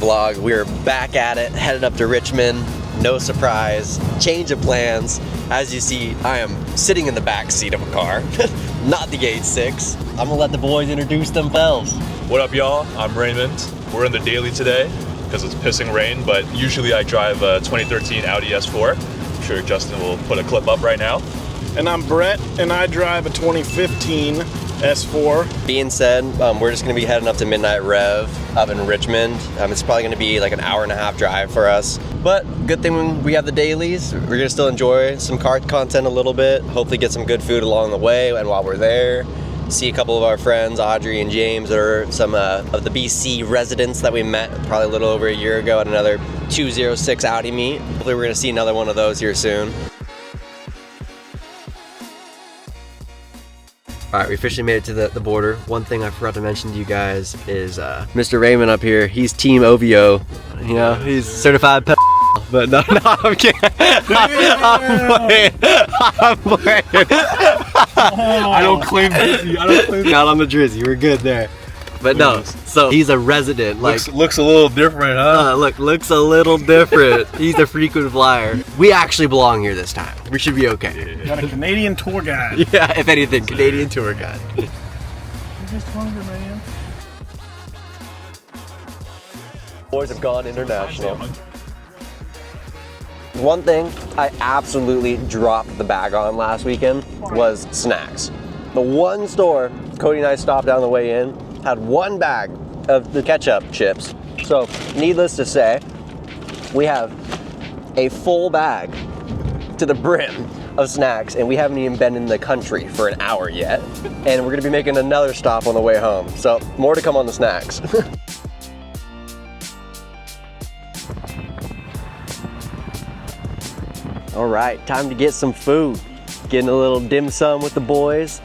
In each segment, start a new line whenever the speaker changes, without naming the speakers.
vlog. We are back at it, headed up to Richmond. No surprise, change of plans. As you see, I am sitting in the back seat of a car, not the 8.6. I'm gonna let the boys introduce themselves.
What up, y'all? I'm Raymond. We're in the daily today because it's pissing rain, but usually I drive a 2013 Audi S4. I'm sure Justin will put a clip up right now.
And I'm Brett, and I drive a 2015 S4.
Being said, we're just gonna be heading up to Midnight Rev up in Richmond. It's probably gonna be like an hour-and-a-half drive for us. But good thing we have the dailies. We're gonna still enjoy some car content a little bit, hopefully get some good food along the way and while we're there. See a couple of our friends, Audrey and James, that are some of the BC residents that we met probably a little over a year ago at another 206 Audi meet. Hopefully we're gonna see another one of those here soon. All right, we officially made it to the border. One thing I forgot to mention to you guys is Mr. Raymond up here. He's Team OVO. You know, he's certified but no, I'm kidding. I'm playing.
I don't claim Drizzy.
Not on the Drizzy. We're good there. But no, so he's a resident. Like
looks a little different, huh?
Looks a little different. He's a frequent flyer. We actually belong here this time. We should be okay.
Got a Canadian tour guide.
Yeah, if anything, Canadian tour guide.
You're just hungry, man.
Boys have gone international. One thing I absolutely dropped the bag on last weekend was snacks. The one store Cody and I stopped on the way in had one bag of the ketchup chips. So needless to say, we have a full bag to the brim of snacks, and we haven't even been in the country for an hour yet. And we're gonna be making another stop on the way home. So more to come on the snacks. All right, time to get some food. Getting a little dim sum with the boys.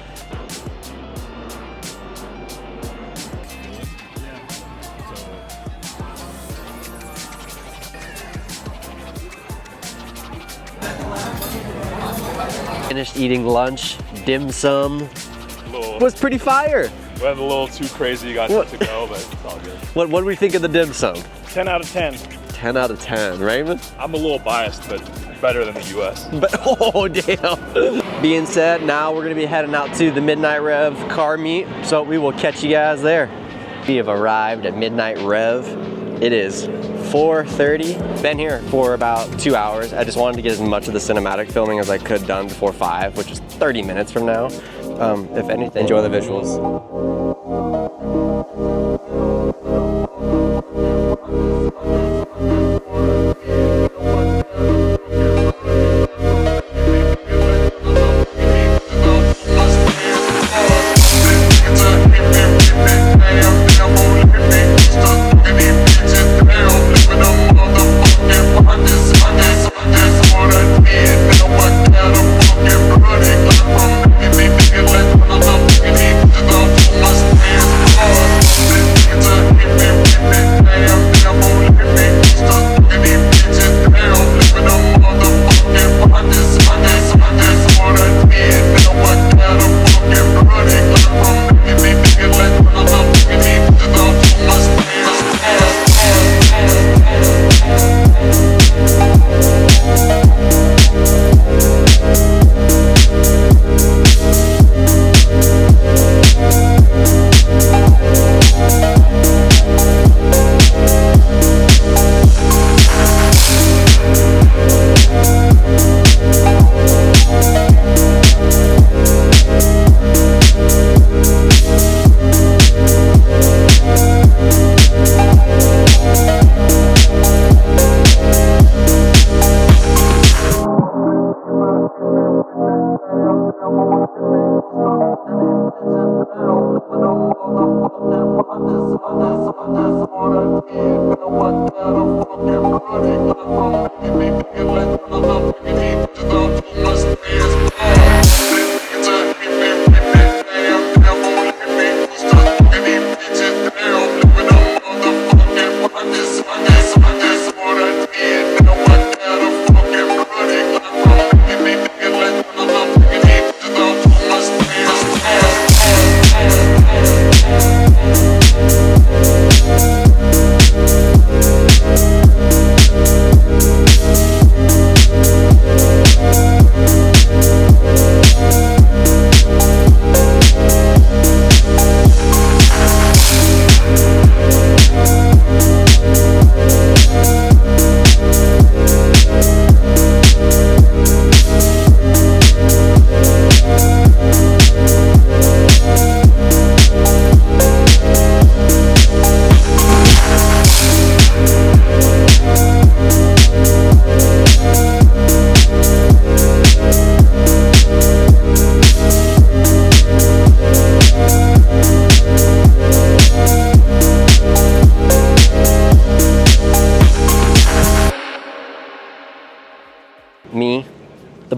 Finished eating lunch, dim sum. Was pretty fire.
Went a little too crazy, got to go, but it's all good.
What do we think of the dim sum?
10 out of 10.
10 out of 10, Raymond?
I'm a little biased, but better than the US.
But oh damn. Being said, now we're gonna be heading out to the Midnight Rev car meet, so we will catch you guys there. We have arrived at Midnight Rev. It is 4:30. Been here for about 2 hours. I just wanted to get as much of the cinematic filming as I could done before 5, which is 30 minutes from now. If anything, enjoy the visuals.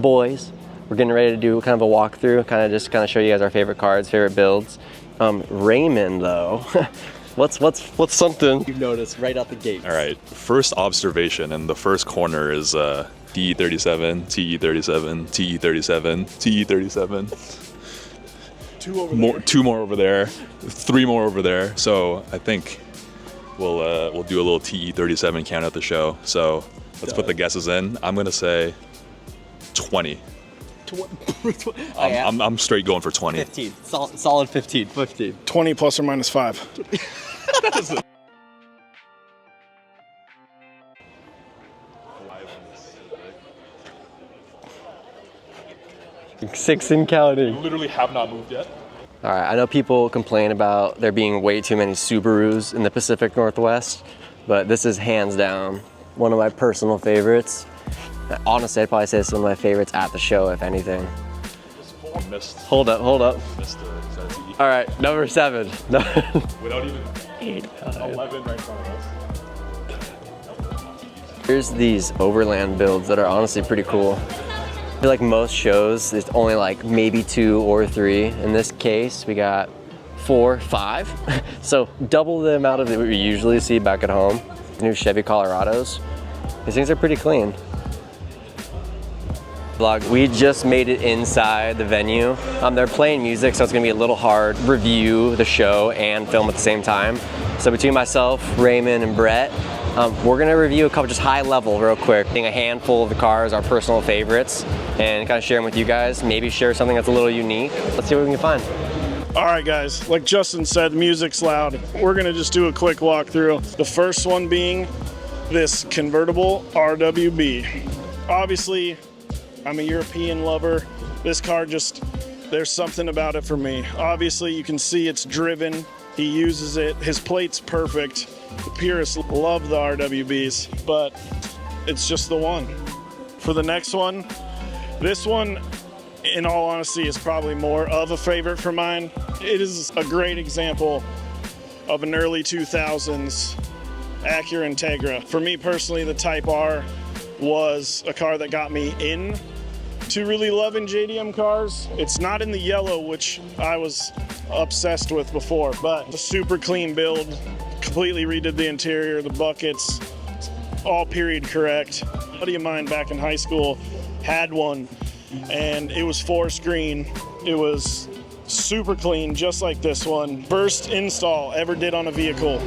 boys. We're getting ready to do kind of a walkthrough, kind of show you guys our favorite cards, favorite builds. Raymond though, what's something you've noticed right out the gate?
All right, first observation in the first corner is TE37, TE37, TE37, TE37. Two more over there, 3 more over there. So I think we'll do a little TE37 count at the show. So let's put the guesses in. I'm gonna say 20. I'm straight going for 20.
15. Solid 15. 15.
20 plus or minus 5.
6 and counting.
Literally have not moved yet.
All right, I know people complain about there being way too many Subarus in the Pacific Northwest, but this is hands down one of my personal favorites. Honestly, I'd probably say it's one of my favorites at the show, if anything.
Missed.
Hold up.
Missed the
All right, number 7.
Without even 11 right in front of us.
Here's these overland builds that are honestly pretty cool. I feel like most shows, there's only like maybe 2 or 3. In this case, we got 4, 5. So double the amount of it we usually see back at home. New Chevy Colorados. These things are pretty clean. Vlog, we just made it inside the venue. They're playing music, so it's gonna be a little hard to review the show and film at the same time. So between myself, Raymond, and Brett, we're gonna review a couple just high level real quick. A handful of the cars, our personal favorites, and kind of share them with you guys. Maybe share something that's a little unique. Let's see what we can find.
All right, guys, like Justin said, music's loud. We're gonna just do a quick walkthrough. The first one being this convertible RWB. Obviously, I'm a European lover. This car there's something about it for me. Obviously, you can see it's driven. He uses it. His plate's perfect. The purists love the RWBs, but it's just the one. For the next one, this one, in all honesty, is probably more of a favorite for mine. It is a great example of an early 2000s Acura Integra. For me personally, the Type R was a car that got me in to really loving JDM cars. It's not in the yellow, which I was obsessed with before, but a super clean build, completely redid the interior, the buckets, all period correct. A buddy of mine back in high school had one, and it was forest green. It was super clean, just like this one. First install ever did on a vehicle.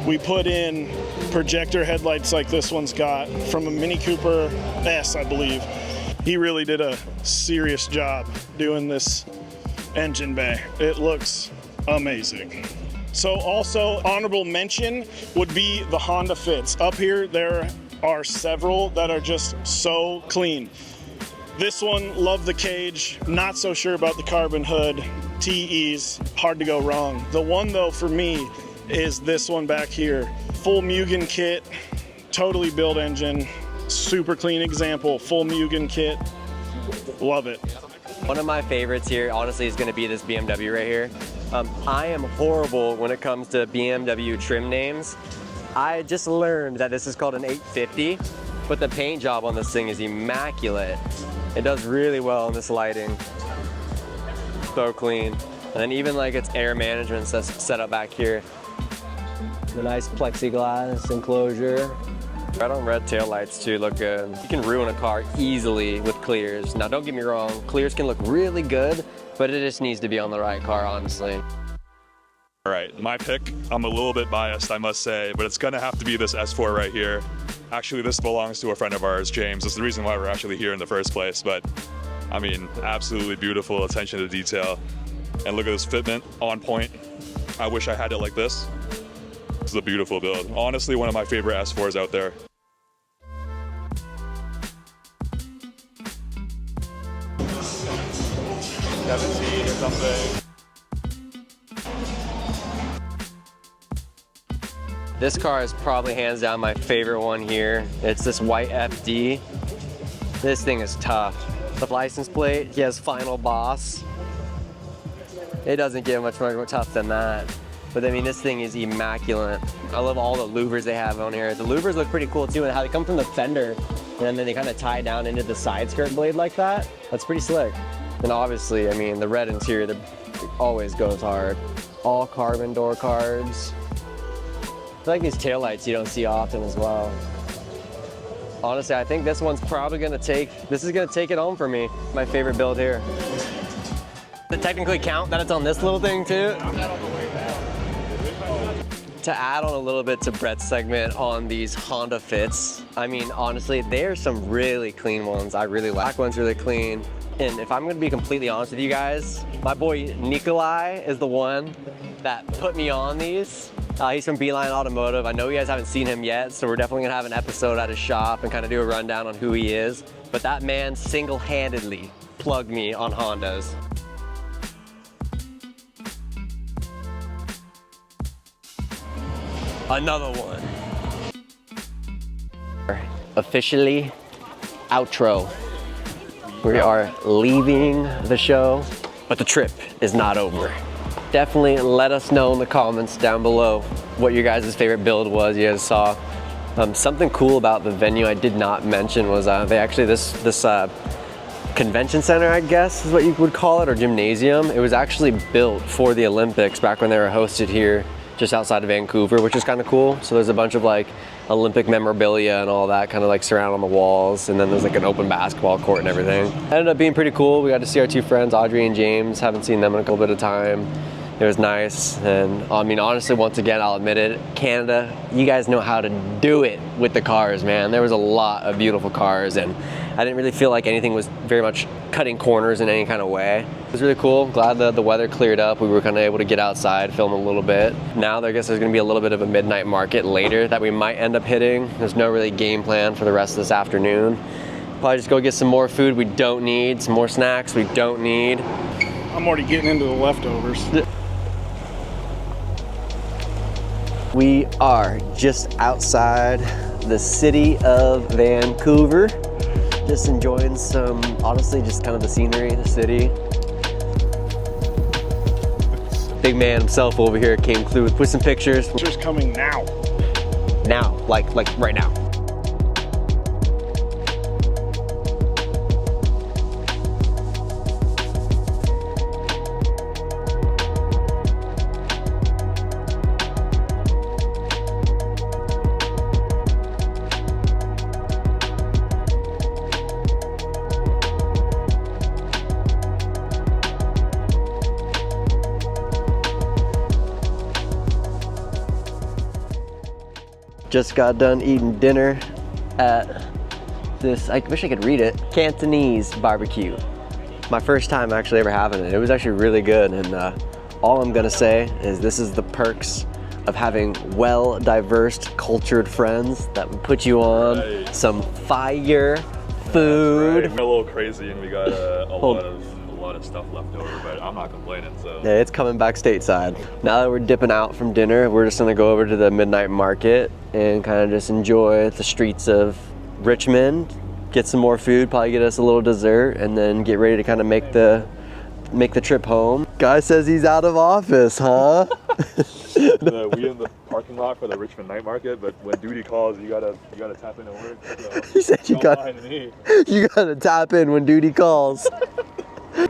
We put in projector headlights like this one's got from a Mini Cooper S, I believe. He really did a serious job doing this engine bay. It looks amazing. So also honorable mention would be the Honda Fits. Up here there are several that are just so clean. This one, love the cage, not so sure about the carbon hood. TEs, hard to go wrong. The one though for me is this one back here. Full Mugen kit, totally built engine, super clean example, full Mugen kit, love it.
One of my favorites here, honestly, is gonna be this BMW right here. I am horrible when it comes to BMW trim names. I just learned that this is called an 850, but the paint job on this thing is immaculate. It does really well in this lighting. So clean. And then even like its air management set up back here. The nice plexiglass enclosure. Red on red taillights too look good. You can ruin a car easily with clears. Now don't get me wrong, clears can look really good, but it just needs to be on the right car, honestly.
All right, my pick, I'm a little bit biased, I must say, but it's gonna have to be this S4 right here. Actually, this belongs to a friend of ours, James. It's the reason why we're actually here in the first place, but I mean, absolutely beautiful, attention to detail. And look at this fitment, on point. I wish I had it like this. This is a beautiful build. Honestly, one of my favorite S4s out there. '17 or something.
This car is probably hands down my favorite one here. It's this white FD. This thing is tough. The license plate, he has Final Boss. It doesn't get much more tough than that. But I mean, this thing is immaculate. I love all the louvers they have on here. The louvers look pretty cool too, and how they come from the fender. and then they kind of tie down into the side skirt blade like that. That's pretty slick. And obviously, I mean, the red interior that always goes hard. All carbon door cards. I feel like these taillights you don't see often as well. Honestly, I think this one's probably gonna take it home for me. My favorite build here. Does it technically count that it's on this little thing too? To add on a little bit to Brett's segment on these Honda Fits, I mean, honestly, there's some really clean ones. I really like. Black one's really clean. And if I'm gonna be completely honest with you guys, my boy Nikolai is the one that put me on these. He's from Beeline Automotive. I know you guys haven't seen him yet, so we're definitely gonna have an episode at his shop and kind of do a rundown on who he is. But that man single-handedly plugged me on Hondas. Another one. Officially outro. We are leaving the show, but the trip is not over. Definitely let us know in the comments down below what your guys' favorite build was you guys saw. Something cool about the venue I did not mention was they actually, this convention center, I guess is what you would call it, or gymnasium. It was actually built for the Olympics back when they were hosted here just outside of Vancouver, which is kind of cool. So there's a bunch of like Olympic memorabilia and all that kind of like surrounded on the walls. And then there's like an open basketball court and everything. Ended up being pretty cool. We got to see our two friends, Audrey and James. Haven't seen them in a couple bit of time. It was nice. And I mean, honestly, once again, I'll admit it, Canada, you guys know how to do it with the cars, man. There was a lot of beautiful cars and I didn't really feel like anything was very much cutting corners in any kind of way. It was really cool. Glad the weather cleared up. We were kind of able to get outside, film a little bit. Now I guess there's gonna be a little bit of a midnight market later that we might end up hitting. There's no really game plan for the rest of this afternoon. Probably just go get some more food we don't need, some more snacks we don't need.
I'm already getting into the leftovers.
We are just outside the city of Vancouver. Just enjoying some, honestly, just kind of the scenery, the city. Big man himself over here came through with some pictures.
Pictures coming now.
Now, like right now. Just got done eating dinner at this, I wish I could read it, Cantonese barbecue. My first time actually ever having it. It was actually really good, and all I'm gonna say is this is the perks of having well-diverse, cultured friends that would put you on some fire food.
Right. We're a little crazy and we got a lot of stuff left over, but I'm not complaining, so.
Yeah, it's coming back stateside. Now that we're dipping out from dinner, we're just gonna go over to the midnight market and kind of just enjoy the streets of Richmond, get some more food, probably get us a little dessert, and then get ready to kind of make the trip home. Guy says he's out of office, huh?
We in the parking lot for the Richmond night market, but when duty calls, you gotta tap in and work. So
He said you gotta tap in when duty calls.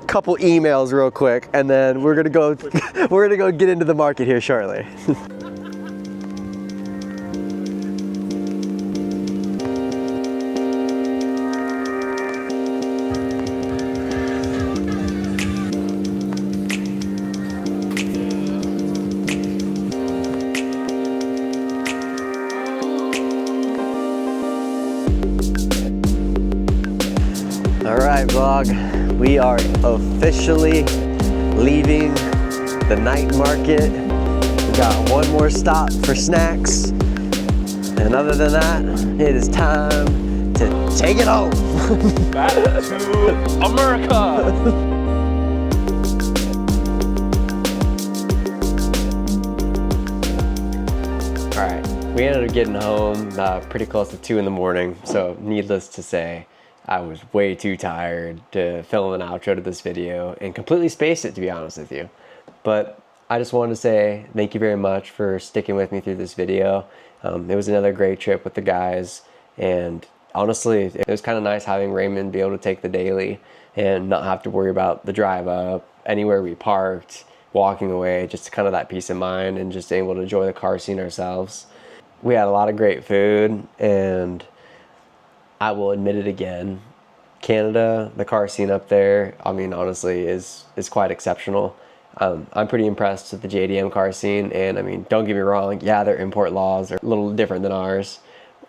Couple emails real quick, and then we're gonna go get into the market here shortly. All right, vlog. We are officially leaving the night market. We got one more stop for snacks. And other than that, it is time to take it home.
Back to America.
All right, we ended up getting home pretty close to 2 in the morning. So needless to say, I was way too tired to film an outro to this video and completely spaced it, to be honest with you. But I just wanted to say thank you very much for sticking with me through this video. It was another great trip with the guys, and honestly, it was kind of nice having Raymond be able to take the daily and not have to worry about the drive up, anywhere we parked, walking away, just kind of that peace of mind and just able to enjoy the car scene ourselves. We had a lot of great food, and I will admit it again, Canada, the car scene up there, I mean, honestly, is quite exceptional. I'm pretty impressed with the JDM car scene, and I mean, don't get me wrong, yeah, their import laws are a little different than ours,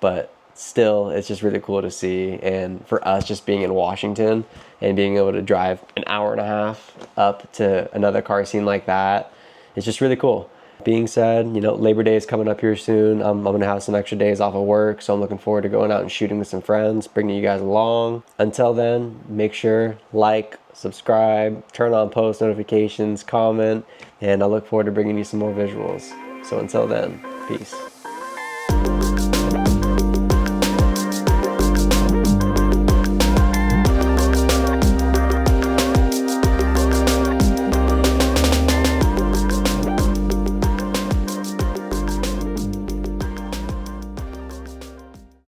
but still, it's just really cool to see. And for us, just being in Washington and being able to drive an hour and a half up to another car scene like that, it's just really cool. Being said, you know, Labor Day is coming up here soon. I'm gonna have some extra days off of work, so I'm looking forward to going out and shooting with some friends, bringing you guys along. Until then, make sure, like, subscribe, turn on post notifications, comment, and I look forward to bringing you some more visuals. So until then, peace.